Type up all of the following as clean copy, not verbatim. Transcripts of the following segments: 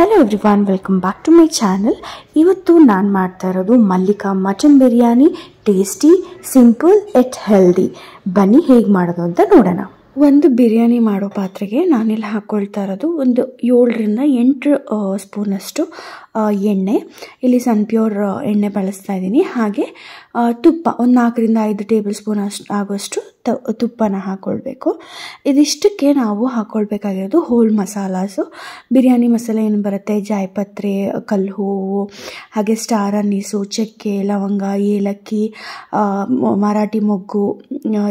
Hello everyone, welcome back to my channel. ಇವತ್ತು ನಾನು ಮಾಡ್ತಾ ಇರೋದು Mallika mutton biryani. Tasty, simple and healthy. ಬನ್ನಿ ಹೇಗೆ ಮಾಡೋದು ಅಂತ ನೋಡೋಣ. ಒಂದು ಬಿರಿಯಾನಿ ಮಾಡೋ ಪಾತ್ರೆಗೆ ನಾನಿಲ್ಲಿ ಹಾಕ್ಕೊಳ್ತಾ ಇರೋದು ಒಂದು 7 ರಿಂದ 8 ಸ್ಪೂನಷ್ಟು ಎಣ್ಣೆ. ಇಲ್ಲಿ ಸನ್ಪ್ಯೂರ್ ಎಣ್ಣೆ ಬಳಸ್ತಾ ಇದ್ದೀನಿ. ಹಾಗೆ ತುಪ್ಪ ಒಂದು 4 ರಿಂದ 5 ಟೇಬಲ್ ಸ್ಪೂನ್ ಆಗೋಷ್ಟು ತುಪ್ಪನ ಹಾಕ್ಕೊಳ್ಬೇಕು. ಇದಿಷ್ಟಕ್ಕೆ ನಾವು ಹಾಕ್ಕೊಳ್ಬೇಕಾಗಿರೋದು ಹೋಲ್ ಮಸಾಲಾಸು. ಬಿರಿಯಾನಿ ಮಸಾಲೆ ಏನು ಬರುತ್ತೆ, ಜಾಯಿಪತ್ರೆ, ಕಲ್ಲು ಹೂವು, ಹಾಗೆ ಸ್ಟಾರ್ ಅನ್ನೀಸು, ಚಕ್ಕೆ, ಲವಂಗ, ಏಲಕ್ಕಿ, ಮರಾಠಿ ಮೊಗ್ಗು,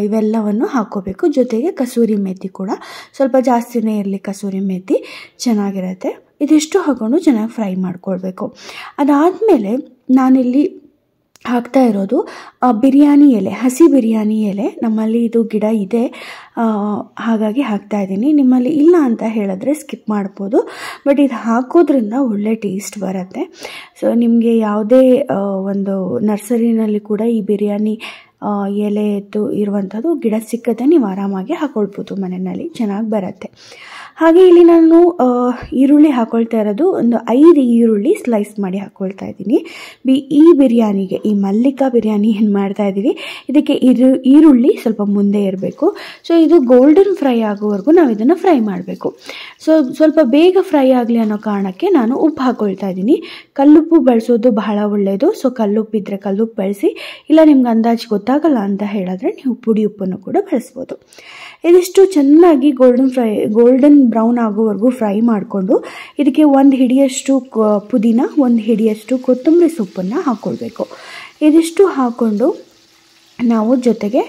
ಇವೆಲ್ಲವನ್ನು ಹಾಕ್ಕೋಬೇಕು. ಜೊತೆಗೆ ಕಸೂರಿ ಮೇಥಿ ಕೂಡ ಸ್ವಲ್ಪ ಜಾಸ್ತಿನೇ ಇರಲಿ, ಕಸೂರಿ ಮೇಥಿ ಚೆನ್ನಾಗಿರುತ್ತೆ. ಇದಿಷ್ಟು ಹಾಕ್ಕೊಂಡು ಚೆನ್ನಾಗಿ ಫ್ರೈ ಮಾಡ್ಕೊಳ್ಬೇಕು. ಅದಾದಮೇಲೆ ನಾನಿಲ್ಲಿ ಹಾಕ್ತಾ ಇರೋದು ಬಿರಿಯಾನಿ ಎಲೆ, ಹಸಿ ಬಿರಿಯಾನಿ ಎಲೆ. ನಮ್ಮಲ್ಲಿ ಇದು ಗಿಡ ಇದೆ, ಹಾಗಾಗಿ ಹಾಕ್ತಾ ಇದ್ದೀನಿ. ನಿಮ್ಮಲ್ಲಿ ಇಲ್ಲ ಅಂತ ಹೇಳಿದ್ರೆ ಸ್ಕಿಪ್ ಮಾಡ್ಬೋದು, ಬಟ್ ಇದು ಹಾಕೋದ್ರಿಂದ ಒಳ್ಳೆ ಟೇಸ್ಟ್ ಬರುತ್ತೆ. ಸೊ ನಿಮಗೆ ಯಾವುದೇ ಒಂದು ನರ್ಸರಿನಲ್ಲಿ ಕೂಡ ಈ ಬಿರಿಯಾನಿ ಎಲೆ ಇರುವಂಥದ್ದು ಗಿಡ ಸಿಕ್ಕದೆ ನೀವು ಆರಾಮಾಗಿ ಹಾಕ್ಕೊಳ್ಬೋದು, ಮನೆಯಲ್ಲಿ ಚೆನ್ನಾಗಿ ಬರುತ್ತೆ. ಹಾಗೆ ಇಲ್ಲಿ ನಾನು ಈರುಳ್ಳಿ ಹಾಕ್ಕೊಳ್ತಾ ಇರೋದು ಒಂದು 5 ಈರುಳ್ಳಿ ಸ್ಲೈಸ್ ಮಾಡಿ ಹಾಕ್ಕೊಳ್ತಾ ಇದ್ದೀನಿ. ಈ ಬಿರಿಯಾನಿಗೆ, ಈ ಮಲ್ಲಿಕಾ ಬಿರಿಯಾನಿ ಏನು ಮಾಡ್ತಾ ಇದ್ದೀವಿ, ಇದಕ್ಕೆ ಈರುಳ್ಳಿ ಸ್ವಲ್ಪ ಮುಂದೆ ಇರಬೇಕು. ಸೊ ಇದು ಗೋಲ್ಡನ್ ಫ್ರೈ ಆಗೋವರೆಗೂ ನಾವು ಇದನ್ನು ಫ್ರೈ ಮಾಡಬೇಕು. ಸೊ ಸ್ವಲ್ಪ ಬೇಗ ಫ್ರೈ ಆಗಲಿ ಅನ್ನೋ ಕಾರಣಕ್ಕೆ ನಾನು ಉಪ್ಪು ಹಾಕ್ಕೊಳ್ತಾ ಇದ್ದೀನಿ. ಕಲ್ಲುಪ್ಪು ಬಳಸೋದು ಬಹಳ ಒಳ್ಳೆಯದು. ಸೊ ಕಲ್ಲುಪ್ಪಿದ್ರೆ ಕಲ್ಲುಪ್ಪು ಬಳಸಿ, ಇಲ್ಲ ನಿಮ್ಗೆ ಅಂದಾಜು ಗೊತ್ತಾಗಲ್ಲ ಅಂತ ಹೇಳಿದ್ರೆ ನೀವು ಪುಡಿ ಉಪ್ಪನ್ನು ಕೂಡ ಬಳಸ್ಬೋದು. ಇದಿಷ್ಟು ಚೆನ್ನಾಗಿ ಗೋಲ್ಡನ್ ಬ್ರೌನ್ ಆಗೋವರೆಗೂ ಫ್ರೈ ಮಾಡಿಕೊಂಡು ಇದಕ್ಕೆ 1 ಹಿಡಿಯಷ್ಟು ಪುದೀನ, 1 ಹಿಡಿಯಷ್ಟು ಕೊತ್ತಂಬರಿ ಸೊಪ್ಪನ್ನು ಹಾಕ್ಕೊಳ್ಬೇಕು. ಇದಿಷ್ಟು ಹಾಕ್ಕೊಂಡು ನಾವು ಜೊತೆಗೆ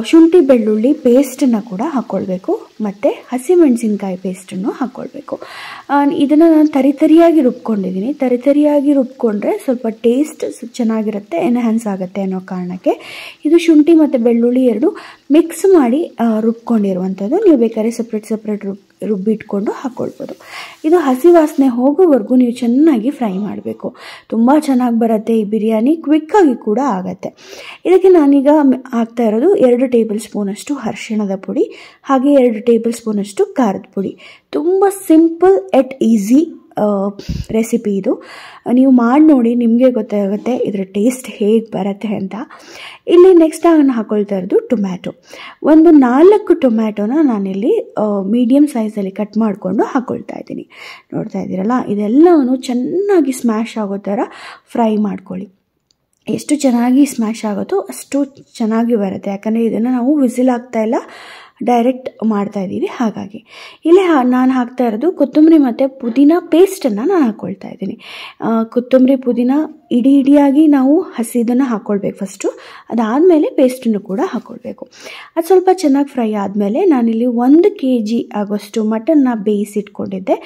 ಶುಂಠಿ ಬೆಳ್ಳುಳ್ಳಿ ಪೇಸ್ಟನ್ನು ಕೂಡ ಹಾಕ್ಕೊಳ್ಬೇಕು, ಮತ್ತು ಹಸಿಮೆಣಸಿನ್ಕಾಯಿ ಪೇಸ್ಟನ್ನು ಹಾಕ್ಕೊಳ್ಬೇಕು. ಇದನ್ನು ನಾನು ತರಿಯಾಗಿ ರುಬ್ಕೊಂಡಿದ್ದೀನಿ. ತರಿಯಾಗಿ ರುಬ್ಕೊಂಡ್ರೆ ಸ್ವಲ್ಪ ಟೇಸ್ಟ್ ಚೆನ್ನಾಗಿರುತ್ತೆ, ಎನ್ಹ್ಯಾನ್ಸ್ ಆಗುತ್ತೆ ಅನ್ನೋ ಕಾರಣಕ್ಕೆ ಇದು ಶುಂಠಿ ಮತ್ತು ಬೆಳ್ಳುಳ್ಳಿ 2 ಮಿಕ್ಸ್ ಮಾಡಿ ರುಬ್ಕೊಂಡಿರುವಂಥದ್ದು. ನೀವು ಬೇಕಾದ್ರೆ ಸಪ್ರೇಟ್ ರುಬ್ಬಿಟ್ಕೊಂಡು ಹಾಕ್ಕೊಳ್ಬೋದು. ಇದು ಹಸಿ ವಾಸನೆ ಹೋಗೋವರೆಗೂ ನೀವು ಚೆನ್ನಾಗಿ ಫ್ರೈ ಮಾಡಬೇಕು. ತುಂಬ ಚೆನ್ನಾಗಿ ಬರುತ್ತೆ ಈ ಬಿರಿಯಾನಿ, ಕ್ವಿಕ್ಕಾಗಿ ಕೂಡ ಆಗುತ್ತೆ. ಇದಕ್ಕೆ ನಾನೀಗ ಹಾಕ್ತಾ ಇರೋದು 2 ಟೇಬಲ್ ಸ್ಪೂನಷ್ಟು ಅರಿಶಿಣದ ಪುಡಿ, ಹಾಗೆ 2 ಟೇಬಲ್ ಸ್ಪೂನಷ್ಟು ಖಾರದ ಪುಡಿ. ತುಂಬ ಸಿಂಪಲ್ ಎಟ್ ಈಸಿ ರೆಸಿಪಿ ಇದು. ನೀವು ಮಾಡಿ ನೋಡಿ, ನಿಮಗೆ ಗೊತ್ತಾಗುತ್ತೆ ಇದರ ಟೇಸ್ಟ್ ಹೇಗೆ ಬರುತ್ತೆ ಅಂತ. ಇಲ್ಲಿ ನೆಕ್ಸ್ಟ್ ನಾನು ಹಾಕ್ಕೊಳ್ತಾ ಇರೋದು ಟೊಮ್ಯಾಟೊ. ಒಂದು 4 ಟೊಮ್ಯಾಟೊನ ನಾನಿಲ್ಲಿ ಮೀಡಿಯಮ್ ಸೈಜಲ್ಲಿ ಕಟ್ ಮಾಡಿಕೊಂಡು ಹಾಕ್ಕೊಳ್ತಾ ಇದ್ದೀನಿ. ನೋಡ್ತಾ ಇದ್ದೀರಲ್ಲ, ಇದೆಲ್ಲವನ್ನು ಚೆನ್ನಾಗಿ ಸ್ಮ್ಯಾಶ್ ಆಗೋ ಥರ ಫ್ರೈ ಮಾಡ್ಕೊಳ್ಳಿ. ಎಷ್ಟು ಚೆನ್ನಾಗಿ ಸ್ಮ್ಯಾಶ್ ಆಗುತ್ತೋ ಅಷ್ಟು ಚೆನ್ನಾಗಿ ಬರುತ್ತೆ. ಯಾಕಂದರೆ ಇದನ್ನು ನಾವು ವಿಸಿಲ್ ಆಗ್ತಾ ಇಲ್ಲ, ಡೈರೆಕ್ಟ್ ಮಾಡ್ತಾ ಇದ್ದೀವಿ. ಹಾಗಾಗಿ ಇಲ್ಲಿ ನಾನು ಹಾಕ್ತಾ ಇರೋದು ಕೊತ್ತಂಬರಿ ಮತ್ತು ಪುದೀನ ಪೇಸ್ಟನ್ನು ನಾನು ಹಾಕ್ಕೊಳ್ತಾ ಇದ್ದೀನಿ. ಕೊತ್ತಂಬರಿ ಪುದೀನ ಇಡಿಯಾಗಿ ನಾವು ಹಸಿದನ್ನು ಹಾಕ್ಕೊಳ್ಬೇಕು ಫಸ್ಟು. ಅದಾದಮೇಲೆ ಪೇಸ್ಟನ್ನು ಕೂಡ ಹಾಕ್ಕೊಳ್ಬೇಕು. ಅದು ಸ್ವಲ್ಪ ಚೆನ್ನಾಗಿ ಫ್ರೈ ಆದಮೇಲೆ ನಾನಿಲ್ಲಿ 1 kg ಆಗೋಷ್ಟು ಮಟನ್ನ ಬೇಯಿಸಿಟ್ಕೊಂಡಿದ್ದೆ,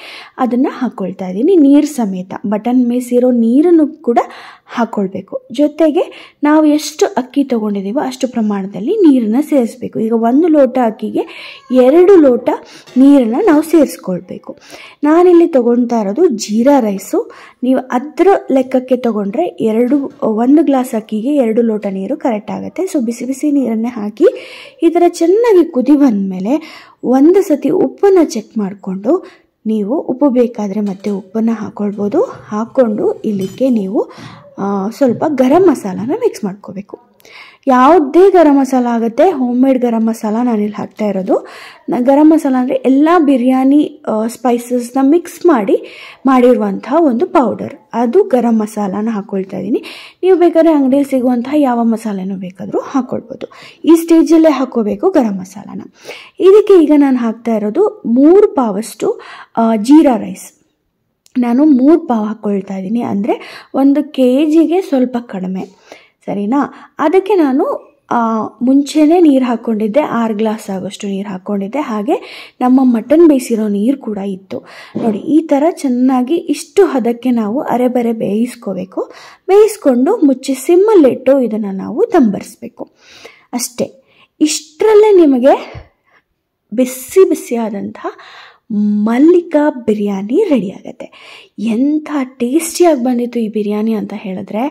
ಅದನ್ನು ಹಾಕ್ಕೊಳ್ತಾ ಇದ್ದೀನಿ ನೀರು ಸಮೇತ. ಮಟನ್ ಮೇಯಿಸಿರೋ ನೀರನ್ನು ಕೂಡ ಹಾಕ್ಕೊಳ್ಬೇಕು. ಜೊತೆಗೆ ನಾವು ಎಷ್ಟು ಅಕ್ಕಿ ತೊಗೊಂಡಿದ್ದೀವೋ ಅಷ್ಟು ಪ್ರಮಾಣದಲ್ಲಿ ನೀರನ್ನು ಸೇರಿಸ್ಬೇಕು. ಈಗ 1 ಲೋಟ ಅಕ್ಕಿಗೆ 2 ಲೋಟ ನೀರನ್ನು ನಾವು ಸೇರಿಸ್ಕೊಳ್ಬೇಕು. ನಾನಿಲ್ಲಿ ತೊಗೊಳ್ತಾ ಇರೋದು ಜೀರಾ ರೈಸು. ನೀವು ಅದರ ಲೆಕ್ಕಕ್ಕೆ ತೊಗೊಂಡ್ರೆ 1 ಗ್ಲಾಸ್ ಅಕ್ಕಿಗೆ 2 ಲೋಟ ನೀರು ಕರೆಕ್ಟ್ ಆಗುತ್ತೆ. ಸೊ ಬಿಸಿ ನೀರನ್ನೇ ಹಾಕಿ ಈ ಥರ ಚೆನ್ನಾಗಿ ಕುದಿ ಬಂದಮೇಲೆ ಒಂದು ಸತಿ ಉಪ್ಪನ್ನು ಚೆಕ್ ಮಾಡಿಕೊಂಡು, ನೀವು ಉಪ್ಪು ಬೇಕಾದರೆ ಮತ್ತೆ ಉಪ್ಪನ್ನು ಹಾಕ್ಕೊಳ್ಬೋದು. ಹಾಕ್ಕೊಂಡು ಇಲ್ಲಿಗೆ ನೀವು ಸ್ವಲ್ಪ ಗರಂ ಮಸಾಲಾನ ಮಿಕ್ಸ್ ಮಾಡ್ಕೋಬೇಕು. ಯಾವುದೇ ಗರಂ ಮಸಾಲ ಆಗುತ್ತೆ, ಹೋಮ್ ಮೇಡ್ ಗರಂ ಮಸಾಲ ನಾನಿಲ್ಲಿ ಹಾಕ್ತಾ ಇರೋದು. ಗರಂ ಮಸಾಲ ಅಂದರೆ ಎಲ್ಲ ಬಿರಿಯಾನಿ ಸ್ಪೈಸಸ್ನ ಮಿಕ್ಸ್ ಮಾಡಿರುವಂತಹ ಒಂದು ಪೌಡರ್, ಅದು ಗರಂ ಮಸಾಲಾನ ಹಾಕ್ಕೊಳ್ತಾ ಇದ್ದೀನಿ. ನೀವು ಬೇಕಾದ್ರೆ ಅಂಗಡಿಯಲ್ಲಿ ಸಿಗುವಂತಹ ಯಾವ ಮಸಾಲೆನೂ ಬೇಕಾದರೂ ಹಾಕ್ಕೊಳ್ಬೋದು. ಈ ಸ್ಟೇಜಲ್ಲೇ ಹಾಕ್ಕೋಬೇಕು ಗರಂ ಮಸಾಲಾನ. ಇದಕ್ಕೆ ಈಗ ನಾನು ಹಾಕ್ತಾ ಇರೋದು 3 ಪಾವಷ್ಟು ಜೀರಾ ರೈಸ್. ನಾನು 3 ಪಾವ್ ಹಾಕ್ಕೊಳ್ತಾ ಇದ್ದೀನಿ, ಅಂದರೆ 1 kgಗೆ ಸ್ವಲ್ಪ ಕಡಿಮೆ, ಸರಿನಾ? ಅದಕ್ಕೆ ನಾನು ಮುಂಚೆನೇ ನೀರು ಹಾಕ್ಕೊಂಡಿದ್ದೆ, 6 ಗ್ಲಾಸ್ ಆಗೋಷ್ಟು ನೀರು ಹಾಕ್ಕೊಂಡಿದ್ದೆ. ಹಾಗೆ ನಮ್ಮ ಮಟನ್ ಬೇಯಿಸಿರೋ ನೀರು ಕೂಡ ಇತ್ತು. ನೋಡಿ, ಈ ಥರ ಚೆನ್ನಾಗಿ ಇಷ್ಟು ಹದಕ್ಕೆ ನಾವು ಅರೆಬರೆ ಬೇಯಿಸ್ಕೋಬೇಕು. ಬೇಯಿಸ್ಕೊಂಡು ಮುಚ್ಚಿ ಸಿಮ್ಮಲ್ಲಿಟ್ಟು ಇದನ್ನು ನಾವು ತಂಬರಿಸ್ಬೇಕು ಅಷ್ಟೇ. ಇಷ್ಟರಲ್ಲೇ ನಿಮಗೆ ಬಿಸಿಯಾದಂಥ ಮಲ್ಲಿಕಾ ಬಿರಿಯಾನಿ ರೆಡಿ ಆಗುತ್ತೆ. ಎಂಥ ಟೇಸ್ಟಿಯಾಗಿ ಬಂದಿತ್ತು ಈ ಬಿರಿಯಾನಿ ಅಂತ ಹೇಳಿದ್ರೆ,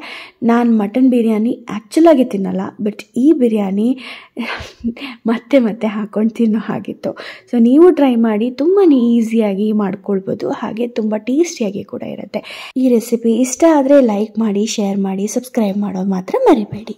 ನಾನು ಮಟನ್ ಬಿರಿಯಾನಿ ಆ್ಯಕ್ಚುಲಾಗಿ ತಿನ್ನಲ್ಲ, ಬಟ್ ಈ ಬಿರಿಯಾನಿ ಮತ್ತೆ ಮತ್ತೆ ಹಾಕ್ಕೊಂಡು ತಿನ್ನೋ ಹಾಗಿತ್ತು. ಸೊ ನೀವು ಟ್ರೈ ಮಾಡಿ, ತುಂಬಾ ಈಸಿಯಾಗಿ ಮಾಡ್ಕೊಳ್ಬೋದು, ಹಾಗೆ ತುಂಬ ಟೇಸ್ಟಿಯಾಗಿ ಕೂಡ ಇರುತ್ತೆ. ಈ ರೆಸಿಪಿ ಇಷ್ಟ ಆದರೆ ಲೈಕ್ ಮಾಡಿ, ಶೇರ್ ಮಾಡಿ, ಸಬ್ಸ್ಕ್ರೈಬ್ ಮಾಡೋದು ಮಾತ್ರ ಮರಿಬೇಡಿ.